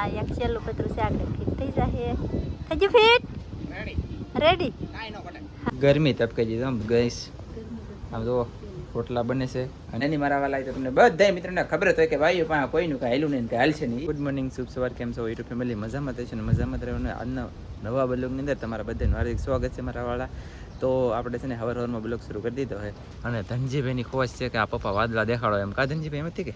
આ એક છેલ્લું પતરું છે આગળ ફિટ થઈ જાય. થઈ ગયું ફિટ? રેડી. ગરમી તપકે છે આમ ગઈશ આમ જો રોટલા બને છે અને એની મારા વાલા તો તમને બધા મિત્રોને ખબર જ હોય કે ભાઈઓ પણ કોઈનું કાંઈ હેલું નહીં કાંઈ હાલશે નહીં. ગુડ મોર્નિંગ, શુભ સવાર, કેમ છો યુટ્યુબ ફેમિલી? મજામાં થશે ને મજામાં રહેવાનું. આજના નવા બ્લોગની અંદર તમારા બધાનું હાર્દિક સ્વાગત છે મારા વાળા. તો આપણે છે ને હવારમાં બ્લોગ શરૂ કરી દીધો છે અને ધનજીભાઈની ખોશ છે કે આ પપ્પા વાદળા દેખાડો એમ. કા ધનજીભાઈ એમ હતી કે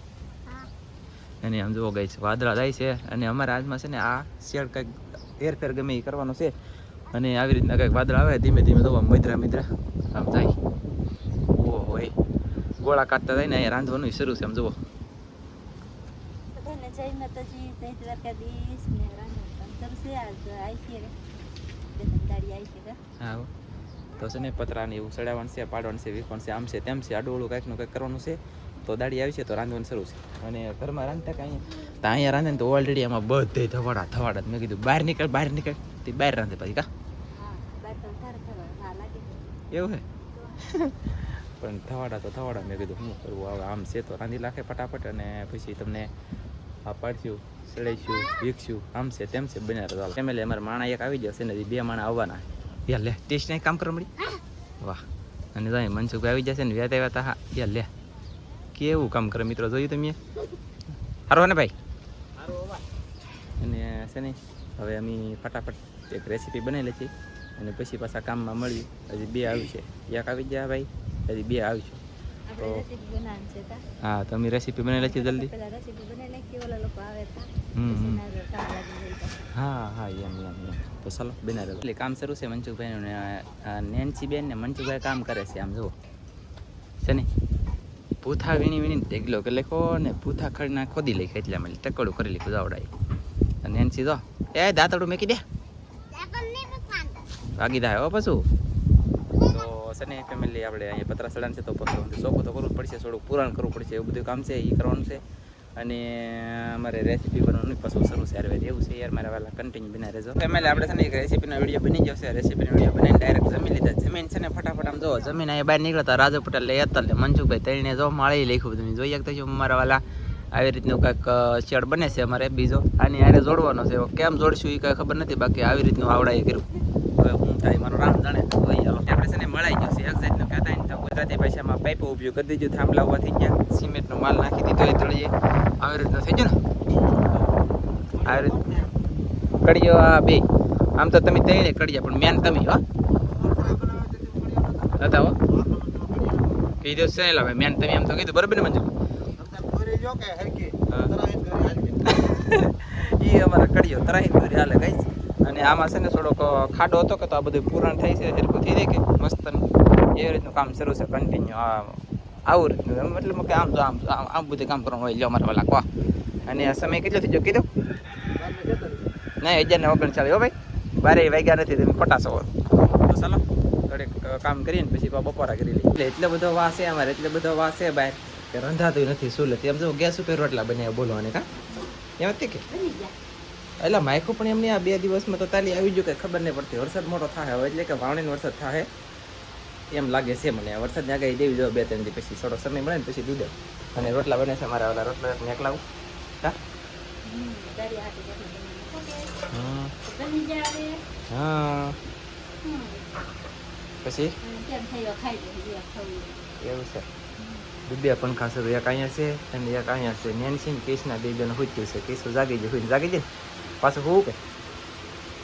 અને આમ જુઓ ગઈ છે વાદળા જાય છે અને અમારા આજમાં છે ને આ શેડ કંઈક હેરફેર ગમે એ કરવાનો છે અને આવી રીતના કંઈક વાદળ આવે ધીમે ધીમે તો મિત્રા આમ જાય. ઓહો હોય ગોળા કાઢતા જાય ને અહીંયા રાંધવાનું શરૂ છે આમ જુઓ. બધાને જય માતાજી, જય દ્વારકાધીશ ને રાંધવાનું શરૂ છે. આજ આવી છે રે ગાડી આવી છે. હા તો છે ને પતરાને એવું ચડાવવાનું છે, પાડવાનું છે, વીખવાનું છે, આમ છે તેમ છે, આડું કંઈકનું કંઈક કરવાનું છે. તો દાડી આવી છે તો રાંધવાનું શરૂ છે અને ઘરમાં રાંધતા કાંઈ તો અહીંયા રાંધે ને તો ઓલરેડી આમાં બધે ધવાડા મેં કીધું બહાર નીકળ તે બહાર રાંધે પછી કા એવું હે પણ થવાડા મેં કીધું શું કરવું હવે આમ છે તો રાંધી નાખે ફટાફટ અને પછી તમને આ પાડશું સડાઈશું વીખશું આમ છે તેમ છે બને ચાલો. ફેમિલી અમારે માણા એક આવી જશે ને 2 માણા આવવાના. યાર લે ટેસ્ટ નહીં કામ કરવા મળી વાહ. અને જાય મનસુખભાઈ આવી જશે ને વ્યાતા હા યાર લે કેવું કામ કરે મિત્રો જોયું તમે સારું ને ભાઈ. અને છે ને હવે અમે ફટાફટ એક રેસીપી બનાવી લઈએ અને પછી પાછા કામમાં મળ્યું. હજી 2 આવ્યું છે, એક આવી ગયા ભાઈ, હજી 2 આવ્યું છે. તો હા તો અમે રેસીપી બનાવી લઈએ જલ્દી. હા એમ તો ચાલો બનાવી એટલે કામ શરૂ છે મનસુખભાઈ નેન્સી બેન ને મનસુખભાઈ કામ કરે છે આમ જુઓ છે ને પૂથા વીણી ઢેગલો કરી લખો ને પૂથા ખડીના ખોદી લખે એટલા મળે ટકડું કરી લીધું જાવડાય. અને નેન્સી તો દાંતડું મેકી દે વાગી થાય હો પાછું. તો છે ને ફેમિલી આપણે અહીંયા પતરા સડાન છે તો ચોખ્ખું તો કરવું જ પડશે, થોડુંક પુરાણ કરવું પડશે, એવું બધું કામ છે એ કરવાનું છે. અને અમારે રેસીપી બનાવવાનું પાછું શરૂ છે યાર એવું છે યાર મારા વાલા કન્ટિન્યુ બના રહેજો. ફેમિલી આપણે છે ને એક રેસીપીનો વિડીયો બની જશે. રેસીપીનો વિડીયો બનાવીને ડાયરેક્ટ જમી લીધા. જમીન છે ને ફટાફટ આમ જો જમીન અહીંયા બહાર નીકળતા રાજુ પટેલ એટલે મનસુખભાઈ તળીને જો માળી લખ્યું બધું જોઈએ તો મારા વાલા આવી રીતનું કંઈક શેડ બને છે અમારે બીજો આની હારે જોડવાનો છે. કેમ જોડશું એ કાંઈ ખબર નથી, બાકી આવી રીતનું આવડાએ કર્યું. હવે હું થાય મારો રામ જાણે. આપણે છે ને મળાઈ ગયું છે એક જાતનું કહેતા ને તો ગુજરાતી ભાષામાં પાઇપો ઉપયોગ કરી દીધું, થાંભલા ઉભા થઈ ગયા, સિમેન્ટનો માલ નાખી દીધો એ તળીએ આવી રીતનું થઈ ગયું ને આવી રીતનું કડીઓ આ બે આમ તો તમે તઈને કડીયા પણ મેન તમે હો હતા હો કીધું છે ભાઈ મેન તમે આમ તો કીધું બરાબર ને મંજુ એ અમારા કડીઓ તરાહી દોરી હાલે ગઈ. અને આમાં છે ને થોડોક ખાડો હતો કે તો આ બધું પૂરણ થઈ છે હરખું થઈ જાય કે મસ્ત એ રીતનું કામ શરૂ છે કન્ટિન્યુ આવું રીતનું મતલબ કે આમ આમ બધું કામ કરવાનું હોય લો અમારા વાલા કહો. અને સમય કેટલો થઈ ગયો કીધું નહીં 11:39 હો ભાઈ 12 વાગ્યા નથી તમે ફટાશો. તો ચાલો થોડીક કામ કરીને પછી બપોરા કરી લઈએ. એટલે એટલો બધો વાસ છે અમારે, એટલે બધો વાસ છે બહાર કે રંધાતું નથી શું નથી એમ જો ગેસ ઉપર રોટલા બનાવ્યા બોલવાને કા એમ હતી કે એટલે માયખું પણ એમની આ 2 દિવસમાં તો તાલી આવી ગયું કે ખબર નહીં પડતી. વરસાદ મોટો થાય હવે એટલે કે વાવણીનો વરસાદ થાય એમ લાગે છે મને. વરસાદની આગાહી દેવી જો 2-3 દી પછી થોડો સમય મળે ને પછી દૂધ અને રોટલા બને છે મારા ઓલા રોટલા મેકલાવું હા હા પછી એવું છે. બે પંખા છે એક અહીંયા છે અને એક અહીંયા છે. નેન્સી કેસના 2 જણ હુઈ છે. કેસું જાગી જાય પાછું હું કે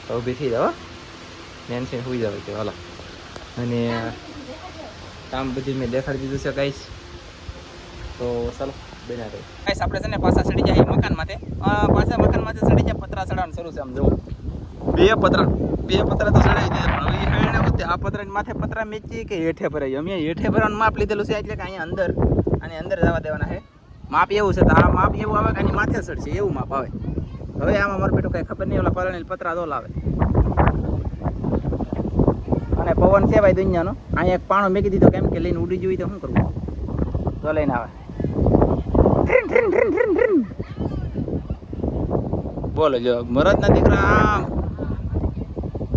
તો ઊભી થઈ જાવ નેન્સી હુઈ જાવ કે હાલો. અને કામ બધું મેં દેખાડી દીધું છે ગાઈસ. તો ચાલો બના રહે ગાઈસ. આપણે છે ને પાછા ચડી જાય મકાનમાંથી ચડી જાય પતરા ચડાવવાનું શરૂ છે આમ જુઓ 2 પતરા તો ચડાવી દીધા. હવે આ પતરાની માથે પતરા મેચી કે હેઠે ભરાય અમે હેઠે ભરવાનું માપ લીધેલું છે એટલે કે અહીંયા અંદર જવા દેવાના છે. માપ એવું છે તો આ માપ એવું આવે કે આની માથે ચડશે એવું માપ આવે. હવે આમાં મારું બેટું કઈ ખબર નહીં ઓલા પરણી પતરા દોલ આવે અને પવન છે ભાઈ દુનિયાનો. અહીંયા એક પાણો મેકી દીધો કેમ કે લઈને ઉડી જોઈ તો શું કરવું તો લઈને આવે બોલો જો મરદના દીકરા આમ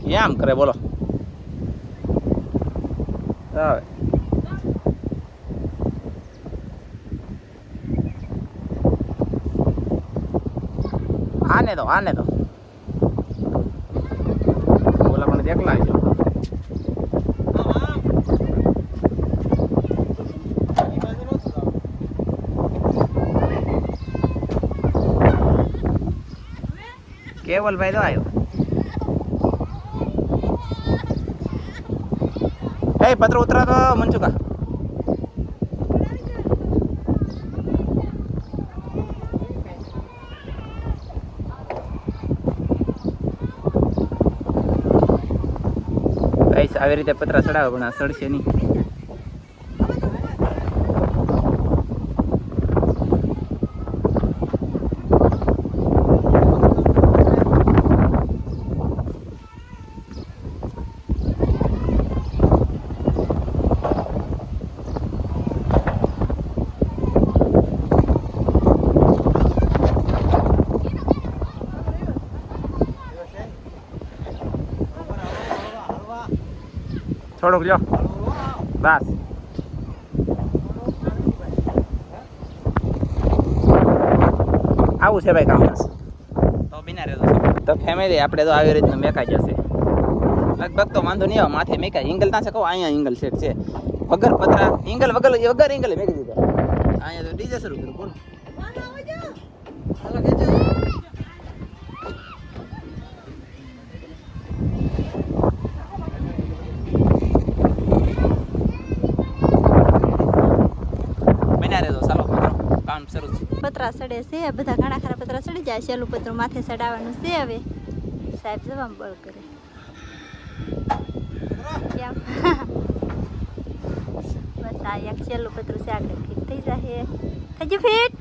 કેમ કરે બોલો આવે આને તો ઓલા પણ એકલા આવ્યો. કેવલભાઈ તો આવ્યો. એ પત્ર ઉતરા તો મનસુકા આવી રીતે પતરા ચડાવે પણ આ સડશે નહીં. થોડુંક લ્યો બસ. આવું છે ભાઈ કામ તો બિના રહેતો તો ફેમિલી આપણે તો આવી રીતનું મેકાઈ જશે લગભગ તો વાંધો નહીં આવે. માથે મેકાય ઇંગલ ના છે કહો અહીંયા ઇંગલ સેટ છે વગર પતરા ઇંગલ વગર ઇંગલ મેકી દીધા. અહીંયા તો ડીજે શરૂ કર્યું બોલો. પતરા સડે છે બધા ઘણા ખરા પતરા સડી જાય. છેલ્લું પતરું માથે સડાવવાનું છે. હવે સાહેબ જવા બળ કરે કેમ બસ આ એક છેલ્લું પતરું છે આગળ ફિટ થઈ જાય. થઈ ગયું ફિટ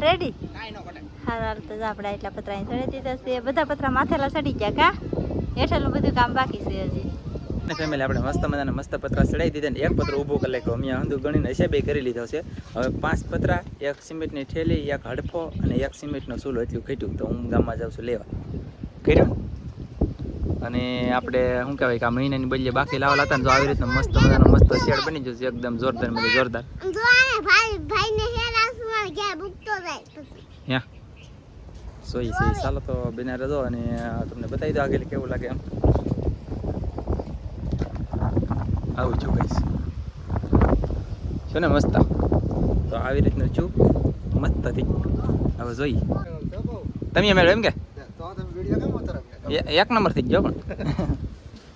રેડી. હાલ તો આપણે એટલા પતરા સડી દીધા છે. બધા પતરા માથેલા સડી ગયા કા હેઠળનું બધું કામ બાકી છે હજી. ફેમિલી આપણે મસ્ત મજાના મસ્ત પતરા ચડાવી દીધા ને એક પતરો ઊભો કરી નાખ્યો. અમે હંધુ ગણીને હિસાબે કરી લીધો છે. હવે 5 પતરા, એક સિમેન્ટની થેલી, એક હડફો અને એક સિમેન્ટનો ચૂલો એટલું ઘટ્યું. તો હું ગામમાં જાઉં છું લેવા કર્યું. અને આપણે શું કહેવાય કે આ મહિનાની બદલે બાકી લાવેલા હતા ને તો આવી રીતના મસ્ત મજાનો મસ્ત શેડ બની જશે એકદમ જોરદાર મને જોરદાર. સોઈ ચાલો તો બિના રહેજો અને તમને બતાવી દો આગળ કેવું લાગે એમ. આવું છું ગઈશ શું ને મસ્ત. તો આવી રીતનું છું મસ્ત થઈ. હવે જોઈ તમે મેળવો એમ કે એક નંબર થઈ ગયો પણ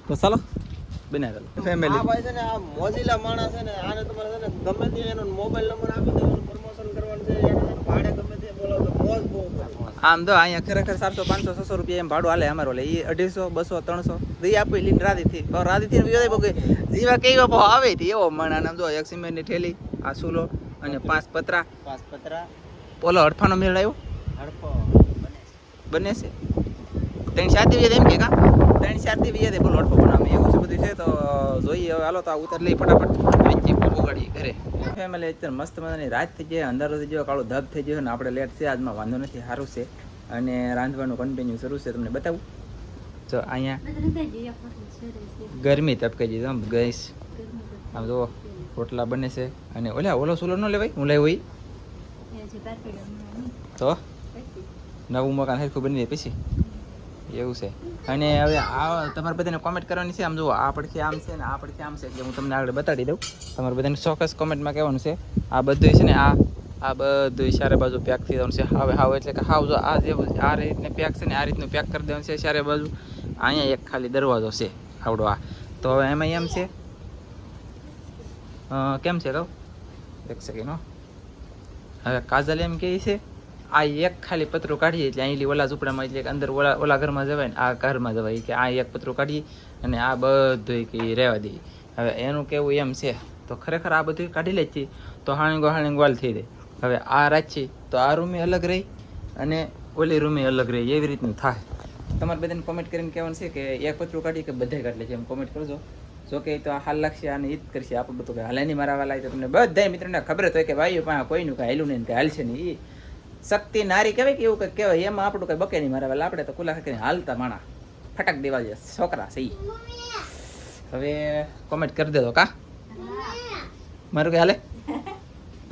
તો ચાલો બના દો ફેમિલી. ભાઈ છે ને આ મોજીલા માણસ છે ને આને તમારે છે ને ગમે તે એનો મોબાઈલ નંબર આપી દેવાનો પ્રમોશન કરવાનું છે. ભાડે ગમે તે બોલો તો મોજ બહુ કરે. આમ તો અહીંયા ખરેખર 400 500 600 રૂપિયા એમ ભાડું હાલે અમારો. લે એ 150 200 300 દઈ આપી લીન રાધીથી જીવા કેવો આવે એવો મણા નામ જો એક સિમેન્ટની થેલી આ ચૂલો અને 5 પતરા ઓલો હડફાનો મેળ આવ્યો બને છે 3-4 દિવસ એમ કે કા 3-4 દિવસ બોલો હડફો બનાવે એવું છે બધું છે. તો જોઈએ હવે હાલો તો આ ઉતાર લઈ ફટાફટ વેચી ઉગાડી ઘરે. ફેમિલી અત્યારે મસ્ત મજાની રાત થઈ જાય અંધારો થઈ ગયો કાળો ધબ થઈ ગયો ને આપણે લેટ છે આજમાં વાંધો નથી સારું છે. અને રાંધવાનું કન્ટિન્યુ શરૂ છે તમને બતાવું. જો અહીંયા ગરમી તપકાઈ જઈ આમ ગેસ આમ જુઓ રોટલા બને છે. અને ઓલો ચૂલો ન લેવાય હું લાવ્યો તો નવું મકાન સરખું બની જાય પછી એવું છે. અને હવે આ તમારે બધાને કોમેન્ટ કરવાની છે. આમ જુઓ આ પડખે આમ છે ને આ પડખે આમ છે એટલે હું તમને આગળ બતાડી દઉં. તમારે બધાને ચોક્કસ કોમેન્ટમાં કહેવાનું છે. આ બધું છે ને આ બધું ચારે બાજુ પેક થઈ જવાનું છે. હવે હાવ એટલે કે હાવ જો આ જે આ રીતને પેક છે ને આ રીતનું પેક કરી દેવાનું છે ચારે બાજુ. અહીંયા એક ખાલી દરવાજો છે આવડો આ. તો હવે એમાં એમ છે કેમ છે કહું એક સેકન્ડ. હવે કાજલ એમ કહે છે આ એક ખાલી પતરું કાઢીએ એટલે અહીં ઓલા ઝૂંપડામાં એટલે અંદર ઓલા ઘરમાં જવાય ને આ ઘરમાં જવાય કે આ એક પતરું કાઢીએ અને આ બધું કે રહેવા દઈએ. હવે એનું કેવું એમ છે તો ખરેખર આ બધું કાઢી લે છે તો હાણી ગોલ થઈ જાય. હવે આ રાખી તો આ રૂમે અલગ રહી અને ઓલી રૂમે અલગ રહી એવી રીતનું થાય. તમારે બધાને કોમેન્ટ કરીને કહેવાનું છે કે એક પતરું કાઢી કે બધા કાઢી લે છે એમ કોમેન્ટ કરજો. જો કે તો આ હાલ લાગશે અને ઈ જ કરશે આપણે બધું કે હાલે નહીં મારા વાલા તો તમને બધા મિત્રોને ખબર જ હોય કે ભાઈઓ પાસે કોઈનું કાંઈ હેલું નહીં કે હાલશે નહીં. એ શક્તિ નારી કહેવાય કે એવું કંઈક કહેવાય એમાં આપણું કંઈ બકે નહીં મારા વાલા. આપણે તો કુલા કરીને હાલતા માણા ફટાક દેવા જાય છોકરા છે. હવે કોમેન્ટ કરી દેજો કા મારું કઈ હાલે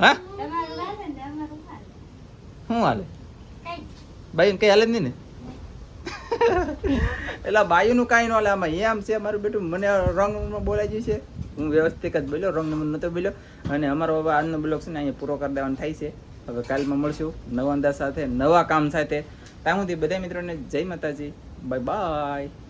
હા શું હાલે બાયું કઈ હાલે જ નહીં ને એટલે બાયુનું કાંઈ ન હાલે આમાં એમ છે મારું બેટું મને રંગમાં બોલાઈ ગયું છે હું વ્યવસ્થિત જ બોલ્યો રંગ નતો બોલ્યો અને અમારો હવે આજનો બ્લોગ છે ને અહીંયા પૂરો કરી દેવાનો થાય છે હવે કાલમાં મળશું નવા અંદાજ સાથે નવા કામ સાથે ત્યાં સુધી બધા મિત્રોને જય માતાજી બાય બાય